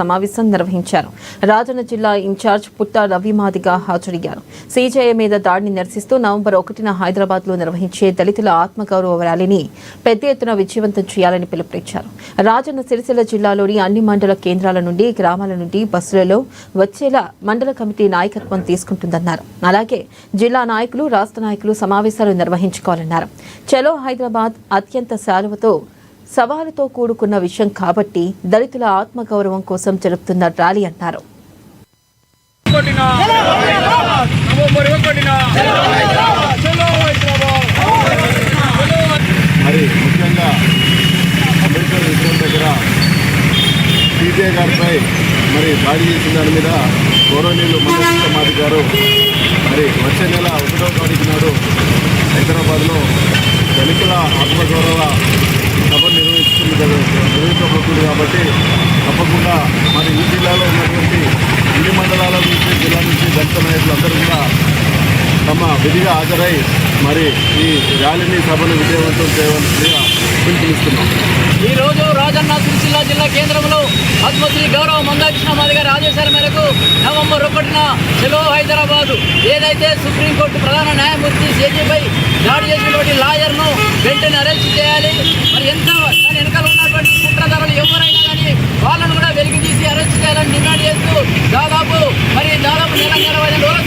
సమావేశం నిర్వహించారు. రాజన్న జిల్లా ఇన్ఛార్జ్ పుట్ట రవిమాదిగా హాజరయ్యారు. సిజేఐ మీద దాడిని నిరసిస్తూ నవంబర్ 1న హైదరాబాద్ లో నిర్వహించే దళితుల ఆత్మగౌరవ ర్యాలీని పెద్ద ఎత్తున విజయవంతం చేయాలని పిలుపునిచ్చారు. రాజన్న సిరిసిల్ల జిల్లాలోని అన్ని మండల కేంద్రాల నుండి గ్రామాల నుండి బస్సులలో వచ్చేలా మండల కమిటీ నాయకత్వం తీసుకుంటుందన్నారు. అలాగే జిల్లా నాయకులు రాష్ట్ర నాయకులు సమావేశాలు నిర్వహించుకోవాలన్నారు. చలో హైదరాబాద్ అత్యంత శాలువతో సవాలుతో కూడుకున్న విషయం కాబట్టి దళితుల ఆత్మగౌరవం కోసం జరుపుతున్న ర్యాలీ అన్నారు. మరి ముఖ్యంగా అంబేద్కర్ విగ్రహం దగ్గర సిజే గారిపై మరి దాడి చేసిన దాని మీద గౌరవనీయులు మండలి గారు మరి వచ్చే నెల 1వ తారీఖు నాడు హైదరాబాద్లో దళితుల ఆత్మగౌరవ సభ నిర్వహించబోతుంది కాబట్టి తప్పకుండా మరి ఈ జిల్లాలో ఉన్నటువంటి అన్ని మండలాల నుంచి జిల్లా నుంచి దళిత నాయకులందరూ కూడా తమ విధిగా హాజరై మరి ఈ ర్యాలీని సభను విజయవంతం చేయవలసిందిగా పిలుపునిస్తున్నాం. ఈరోజు రాజన్న సిరిసిల్ల జిల్లా కేంద్రంలో పద్మశ్రీ గౌరవ మందాకృష్ణ మాదిగ ఆదేశాల మేరకు నవంబర్ 1న చలో హైదరాబాదు ఏదైతే సుప్రీంకోర్టు ప్రధాన న్యాయమూర్తి జేజీపై దాడి చేసినటువంటి లాయర్ను వెంటనే అరెస్ట్ చేయాలి. మరి ఎంత దాని వెనకాల ఉన్నటువంటి కుట్రదారులు ఎవరైనా కానీ వాళ్ళను కూడా వెలికి తీసి అరెస్ట్ చేయాలని డిమాండ్ చేస్తూ దాదాపు నెల 20 రోజుల